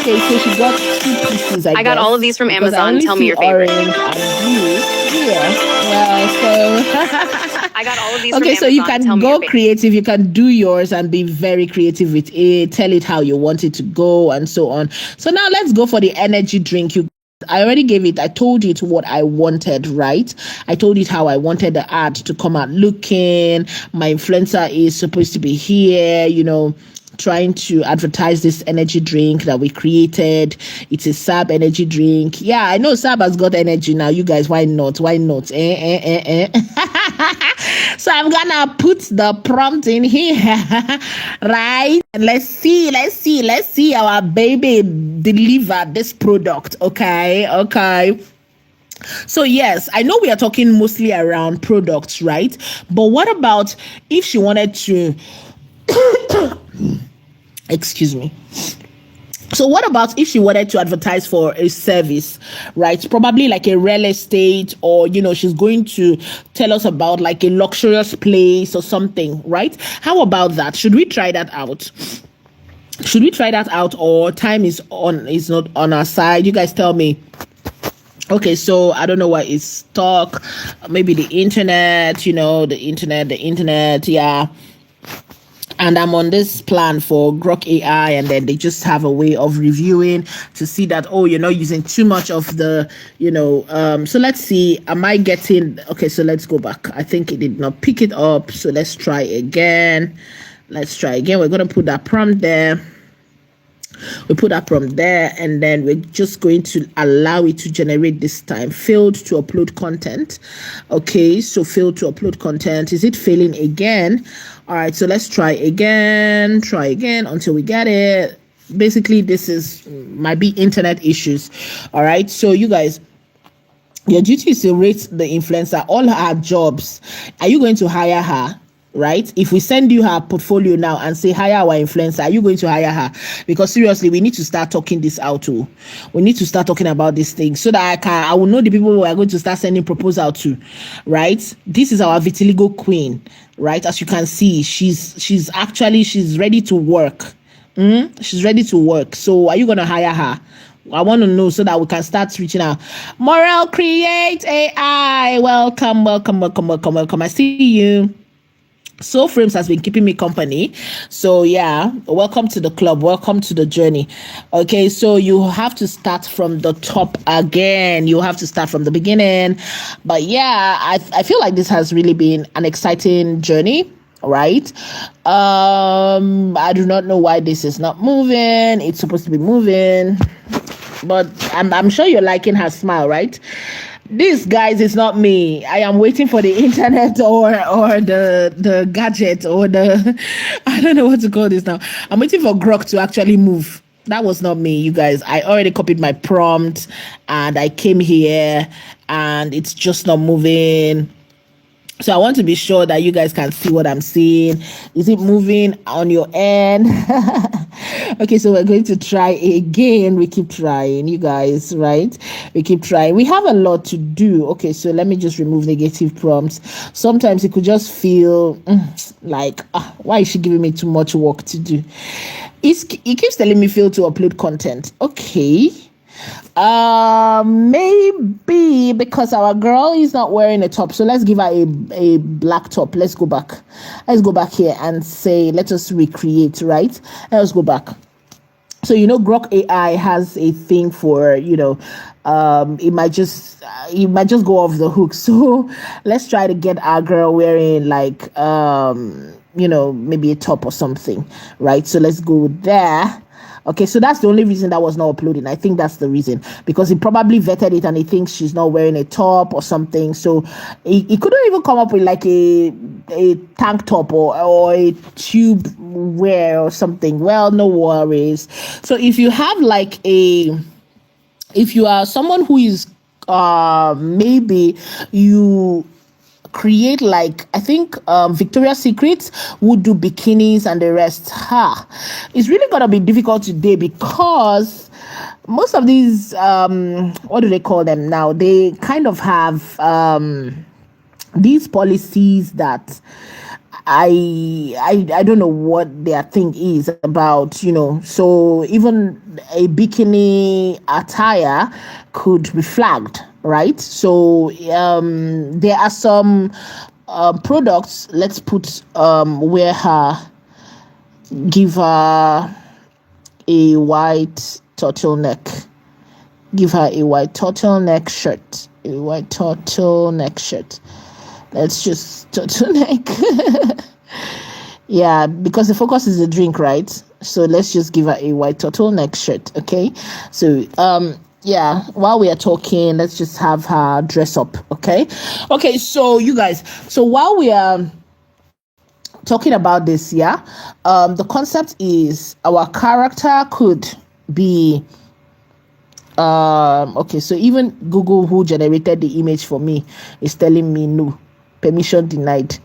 Okay, so she got 2 pieces. I got all of these from because I Amazon. only Tell me see your favorite. orange and blue. Yeah. Well, so I got all of these okay, from so Amazon. you Tell can me your go favorite. creative. You can do yours and be very creative with it. Tell it how you want it to go and so on. So now let's go for the energy drink. I already gave it. I told it what I wanted, right? I told it how I wanted the ad to come out looking. My influencer is supposed to be here, trying to advertise this energy drink that we created. It's a Sab energy drink. Yeah, I know Sab has got energy now. You guys, why not? Why not? So I'm gonna put the prompt in here, right? And let's see our baby deliver this product. Okay. So yes, I know we are talking mostly around products, right? But what about if she wanted to excuse me. So what about if she wanted to advertise for a service, right? Probably like a real estate, or she's going to tell us about like a luxurious place or something, right? How about that? Should we try that out? Or time is not on our side? You guys tell me. Okay, so I don't know why it's stuck. Maybe the internet, the internet, yeah. And I'm on this plan for Grok AI, and then they just have a way of reviewing to see that, you're not using too much of the, so let's see, am I getting, okay, so let's go back. I think it did not pick it up. So let's try again. We're going to put that prompt there. We put that prompt there, and then we're just going to allow it to generate this time. Failed to upload content. Okay, so failed to upload content. Is it failing again? All right, so let's try again until we get it. Basically, this might be internet issues. All right, so you guys, your duty is to rate the influencer, all her jobs. Are you going to hire her? Right? If we send you her portfolio now and say hire our influencer, are you going to hire her? Because seriously, we need to start talking this out too. We need to start talking about this thing so that I will know the people we are going to start sending proposal to. Right? This is our vitiligo queen. Right? As you can see, she's ready to work. She's ready to work. So are you going to hire her? I want to know so that we can start reaching out. Morel Create AI. Welcome. I see you. So Frames has been keeping me company. So yeah, welcome to the club. Welcome to the journey. Okay, so you have to start from the top again. You have to start from the beginning. But yeah, I feel like this has really been an exciting journey. Right? I do not know why this is not moving. It's supposed to be moving. But I'm sure you're liking her smile, right? This, guys, is not me. I am waiting for the internet or the gadget or the I don't know what to call this now. I'm waiting for Grok to actually move. That was not me, you guys. I already copied my prompt and I came here and it's just not moving. So I want to be sure that you guys can see what I'm seeing. Is it moving on your end? Okay, so we're going to try again. We keep trying, you guys, right? We keep trying. We have a lot to do. Okay, so let me just remove negative prompts. Sometimes it could just feel like, why is she giving me too much work to do? It keeps telling me fail to upload content. Okay. Maybe because our girl is not wearing a top, so let's give her a black top. Let's go back here and say, let us recreate, right? Let's go back. So Grok AI has a thing for it might just go off the hook. So let's try to get our girl wearing like maybe a top or something, right? So let's go there. Okay, so that's the only reason that was not uploading. I think that's the reason, because he probably vetted it and he thinks she's not wearing a top or something. So he couldn't even come up with like a tank top or a tube wear or something. Well, no worries. So if you have like if you are someone who is maybe you create, like, I think Victoria's Secret would do bikinis and the rest. It's really gonna be difficult today because most of these what do they call them now? They kind of have these policies that I don't know what their thing is about, So even a bikini attire could be flagged, right? So there are some products. Let's put give her a white turtleneck. Give her a white turtleneck shirt. A white turtleneck shirt. Let's just turtleneck. Yeah, because the focus is the drink, right? So let's just give her a white turtleneck shirt, okay? So yeah, while we are talking, let's just have her dress up, okay? Okay, so you guys, so while we are talking about this, yeah, the concept is our character could be okay, so even Google, who generated the image for me, is telling me no, permission denied.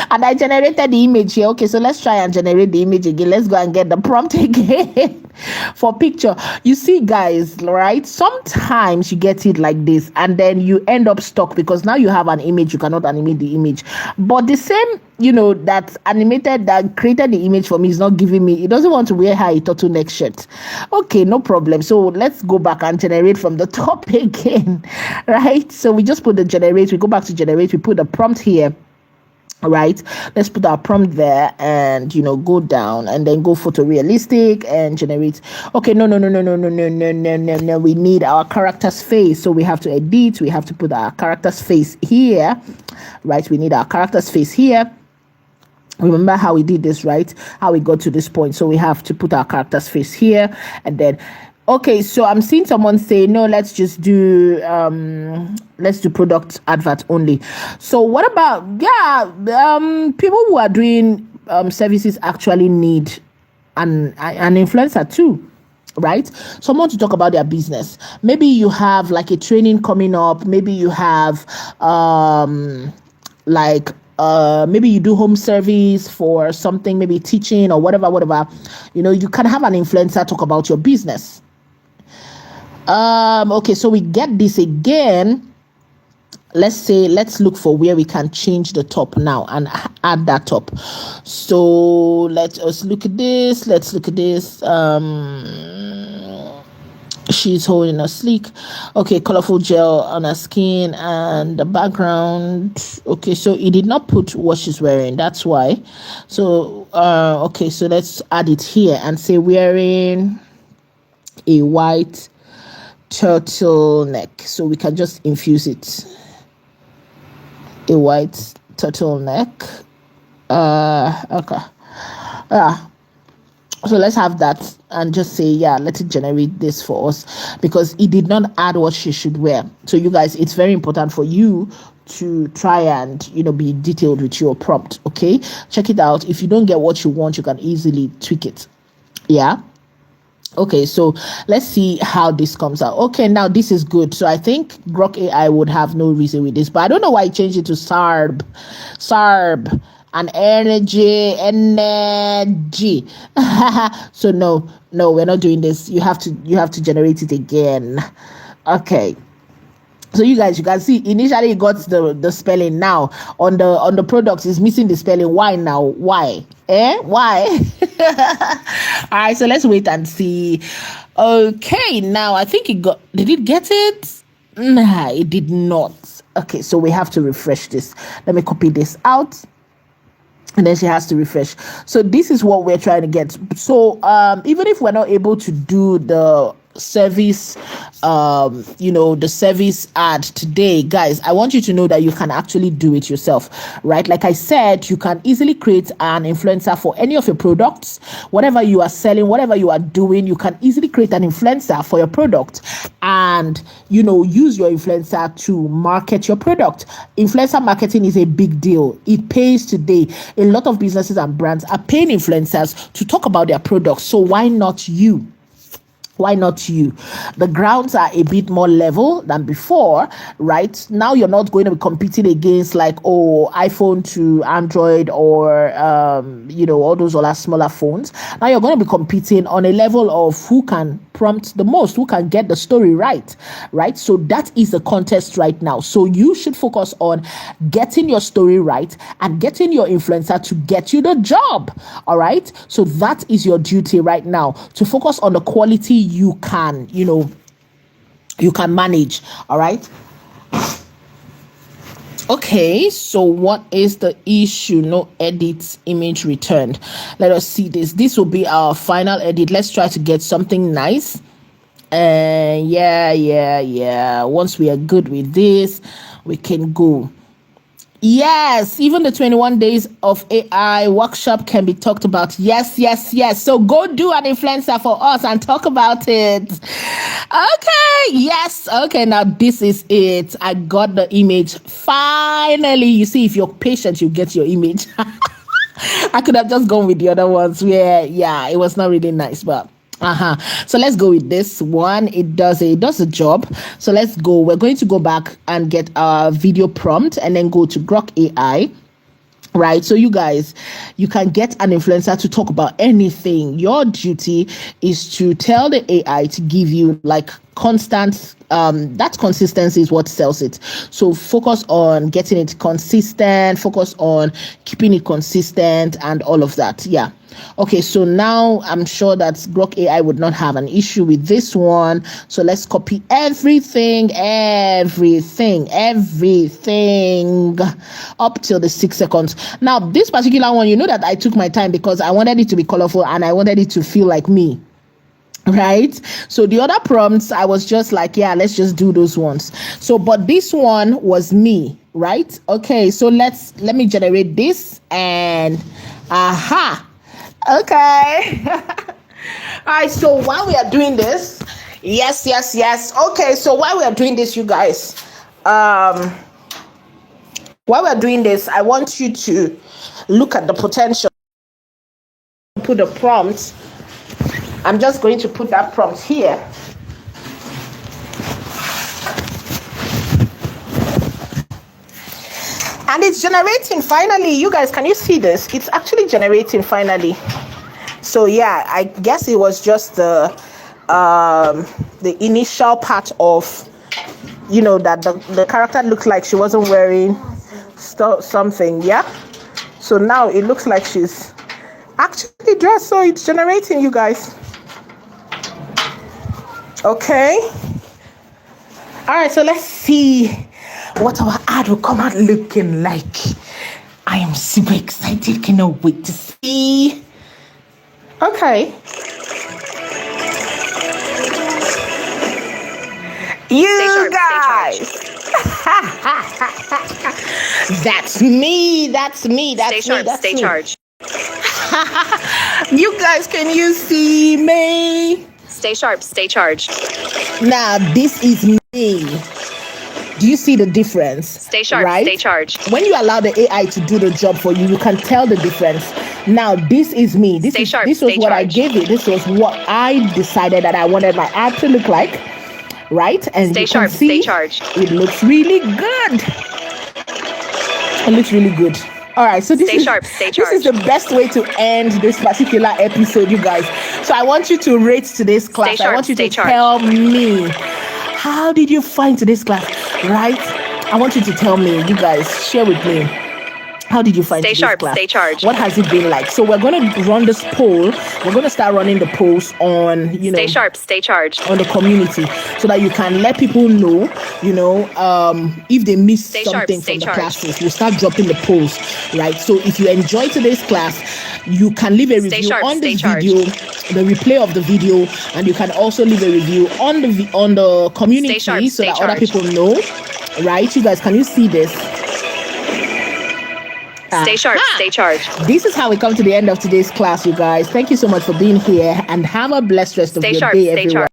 And I generated the image here. Okay, so let's try and generate the image again. Let's go and get the prompt again for picture. You see, guys, right? Sometimes you get it like this and then you end up stuck because now you have an image, you cannot animate the image. But the same, that animated, that created the image for me is not giving me, it doesn't want to wear her a turtleneck shirt. Okay, no problem. So let's go back and generate from the top again, right? So we just put the generate, we go back to generate, we put the prompt here. Right, let's put our prompt there and go down and then go photorealistic and generate. Okay, no, we need our character's face, so we have to edit, we have to put our character's face here, right? We need our character's face here. Remember how we did this, right? How we got to this point. So we have to put our character's face here and then okay, so I'm seeing someone say no, let's do product advert only. So what about people who are doing services actually need an influencer too, right? Someone to talk about their business. Maybe you have like a training coming up, maybe you have maybe you do home service for something, maybe teaching or whatever, you can have an influencer talk about your business. Okay, so we get this again. Let's look for where we can change the top now and add that top. So let us look at this. She's holding a sleek. Okay, colorful gel on her skin and the background. Okay, so it did not put what she's wearing. That's why. So okay, so let's add it here and say wearing a white turtleneck, so we can just infuse it. A white turtleneck. Okay. So let's have that and just say, let it generate this for us because it did not add what she should wear. So you guys, it's very important for you to try and be detailed with your prompt. Okay, check it out. If you don't get what you want, you can easily tweak it. Yeah. Okay, so let's see how this comes out. Okay, now this is good. So I think Grok AI would have no reason with this, but I don't know why I changed it to SARB. SARB and energy. So no, we're not doing this. You have to generate it again. Okay. So you guys, you can see initially it got the spelling. Now on the product is missing the spelling. Why now? Why? Why? All right, so let's wait and see. Okay, now I think did it get it? Nah, it did not. Okay, so we have to refresh this. Let me copy this out. And then she has to refresh. So this is what we're trying to get. So even if we're not able to do the service the service ad today, guys, I want you to know that you can actually do it yourself, right? Like I said, you can easily create an influencer for any of your products. Whatever you are selling, whatever you are doing, you can easily create an influencer for your product and use your influencer to market your product. Influencer marketing is a big deal. It pays today. A lot of businesses and brands are paying influencers to talk about their products. So why not you? Why not you? The grounds are a bit more level than before, right? Now you're not going to be competing against like, oh, iPhone to Android or, all those other smaller phones. Now you're going to be competing on a level of who can prompt the most, who can get the story right? So that is the contest right now. So you should focus on getting your story right and getting your influencer to get you the job, all right? So that is your duty right now, to focus on the quality you can manage, all right? Okay, so what is the issue? No edits, image returned. Let us see this. This will be our final edit. Let's try to get something nice. Yeah. Once we are good with this, we can go. Yes, even the 21 days of AI workshop can be talked about. Yes. So go do an influencer for us and talk about it. Okay, yes. Okay, now this is it. I got the image. Finally, you see, if you're patient, you get your image. I could have just gone with the other ones where, it was not really nice, but so let's go with this one. It does a job. So let's go. We're going to go back and get our video prompt and then go to Grok AI. Right, so you guys, you can get an influencer to talk about anything. Your duty is to tell the AI to give you like constant, that consistency is what sells it. So focus on getting it consistent, focus on keeping it consistent and all of that. Yeah. Okay, so now I'm sure that Grok AI would not have an issue with this one. So let's copy everything up till the 6 seconds. Now, this particular one, you know that I took my time because I wanted it to be colorful and I wanted it to feel like me. Right, so the other prompts I was just like, let's just do those ones. So but this one was me, right? Okay, so let me generate this and okay. All right, so while we are doing this, yes. Okay, so while we are doing this, you guys, while we're doing this, I want you to look at the potential. Put a prompt. I'm just going to put that prompt here. And it's generating finally. You guys, can you see this? It's actually generating finally. So I guess it was just the initial part of, that the character looked like she wasn't wearing something. So now it looks like she's actually dressed. So it's generating, you guys. Okay. All right, so let's see what our ad will come out looking like. I am super excited. Cannot wait to see. Okay. You guys. That's me. Stay charged. You guys, can you see me? Stay sharp, stay charged. Now, this is me. Do you see the difference? Stay sharp, right? Stay charged. When you allow the AI to do the job for you, you can tell the difference. Now, this is me. This was what I gave it. This was what I decided that I wanted my ad to look like. Right? And stay you sharp, can see stay charged. It looks really good. It looks really good. All right, so this is the best way to end this particular episode, you guys. So I want you to rate today's class. I want you to tell me, how did you find today's class, right? I want you to tell me, you guys, share with me. How did you find today's class? Stay charged. What has it been like? So we're going to run this poll. We're going to start running the polls on, stay sharp, stay charged, on the community, so that you can let people know, if they missed something from the classes. We'll start dropping the polls, right? So if you enjoy today's class, you can leave a review on this video, the replay of the video, and you can also leave a review on the community so that other people know, right? You guys, can you see this? Stay sharp, stay charged. This is how we come to the end of today's class, you guys. Thank you so much for being here and have a blessed rest of your day, everyone.